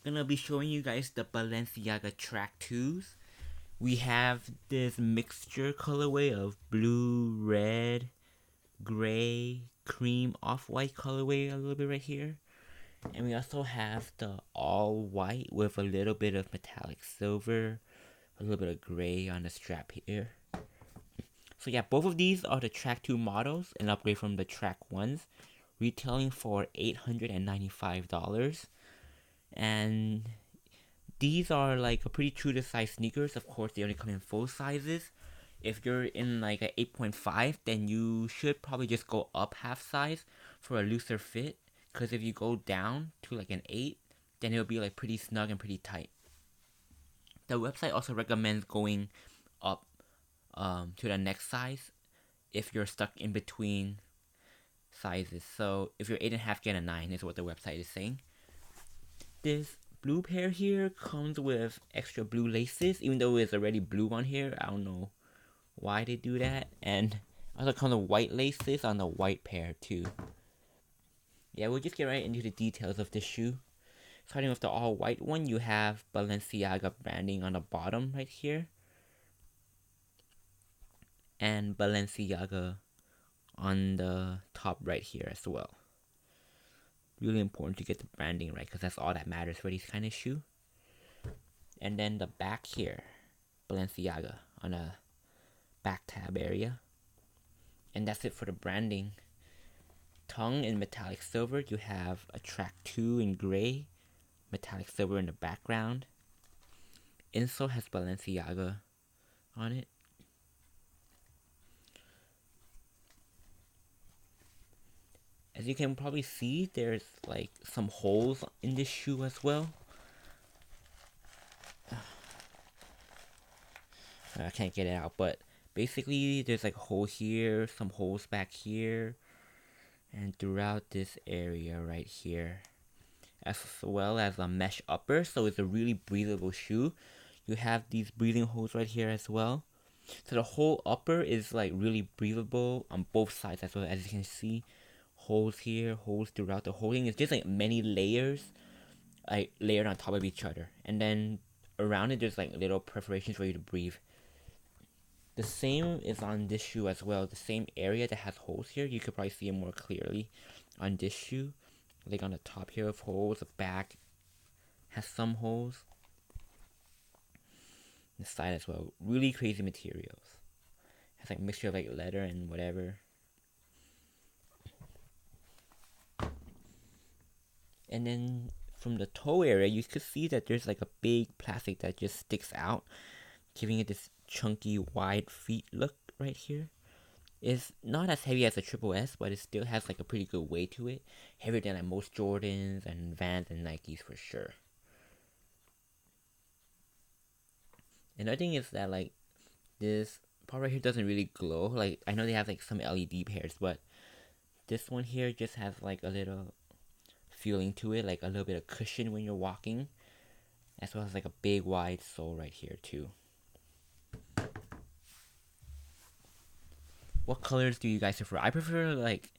Gonna be showing you guys the Balenciaga track 2s. We have this mixture colorway of blue, red, gray, cream, off-white colorway a little bit right here. And we also have the all white with a little bit of metallic silver, a little bit of gray on the strap here. So yeah, both of these are the track 2 models, an upgrade from the track 1s, retailing for $895. And these are like a pretty true to size sneakers. Of course, they only come in full sizes. If you're in like a 8.5, then you should probably just go up half size for a looser fit. Because if you go down to like an 8, then it'll be like pretty snug and pretty tight. The website also recommends going up to the next size if you're stuck in between sizes. So if you're 8.5, get a 9 is what the website is saying. This blue pair here comes with extra blue laces, even though it's already blue on here. I don't know why they do that. And also comes with white laces on the white pair too. Yeah, we'll just get right into the details of this shoe. Starting with the all white one, you have Balenciaga branding on the bottom right here. And Balenciaga on the top right here as well. Really important to get the branding right, because that's all that matters for these kind of shoe. And then the back here, Balenciaga on a back tab area. And that's it for the branding. Tongue in metallic silver, you have a track 2 in gray, metallic silver in the background. Insole has Balenciaga on it. As you can probably see, there's like some holes in this shoe as well. I can't get it out, but basically there's like a hole here, some holes back here, and throughout this area right here, as well as a mesh upper, so it's a really breathable shoe. You have these breathing holes right here as well. So the whole upper is like really breathable on both sides as well. As you can see, holes here, holes throughout the whole thing. It's just like many layers, like layered on top of each other. And then around it, there's like little perforations for you to breathe. The same is on this shoe as well. The same area that has holes here, you could probably see it more clearly on this shoe. Like on the top here of holes, the back has some holes. The side as well. Really crazy materials. Has like mixture of like leather and whatever. And then from the toe area, you could see that there's like a big plastic that just sticks out, giving it this chunky, wide feet look right here. It's not as heavy as a Triple S, but it still has like a pretty good weight to it. Heavier than like most Jordans and Vans and Nikes for sure. Another thing is that like this part right here doesn't really glow. Like I know they have like some LED pairs, but this one here just has like a little feeling to it, like a little bit of cushion when you're walking, as well as like a big wide sole right here too. What colors do you guys prefer? I prefer like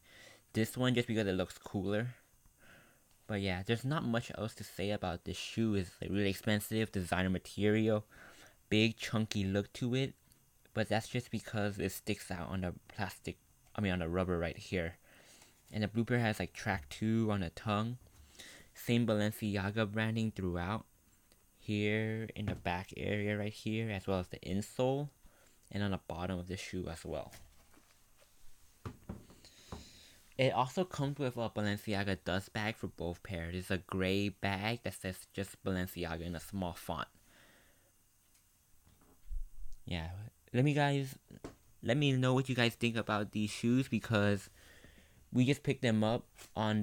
this one just because it looks cooler. But yeah, there's not much else to say about this shoe. It's like really expensive, designer material, big chunky look to it. But that's just because it sticks out on the plastic, on the rubber right here. And the blue pair has like track 2 on the tongue. Same Balenciaga branding throughout. Here in the back area right here, as well as the insole. And on the bottom of the shoe as well. It also comes with a Balenciaga dust bag for both pairs. It's a gray bag that says just Balenciaga in a small font. Yeah, let me know what you guys think about these shoes, because we just picked them up on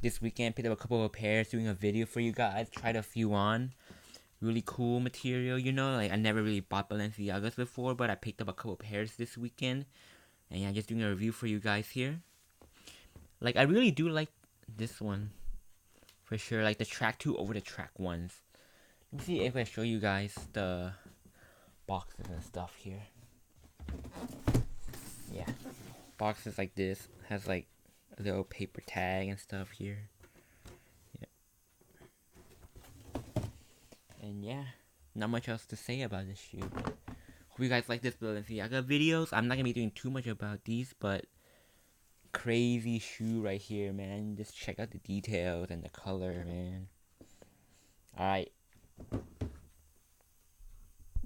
this weekend. Picked up a couple of pairs, doing a video for you guys. Tried a few on. Really cool material, you know. Like I never really bought Balenciagas before, but I picked up a couple of pairs this weekend, and yeah, just doing a review for you guys here. Like I really do like this one for sure. Like the track 2 over the track 1s. Let me see if I show you guys the boxes and stuff here. Yeah, boxes like this has like a little paper tag and stuff here. Yeah. yeah, not much else to say about this shoe. Hope you guys like this Balenciaga videos. I'm not gonna be doing too much about these, but crazy shoe right here, man. Just check out the details and the color, man. Alright.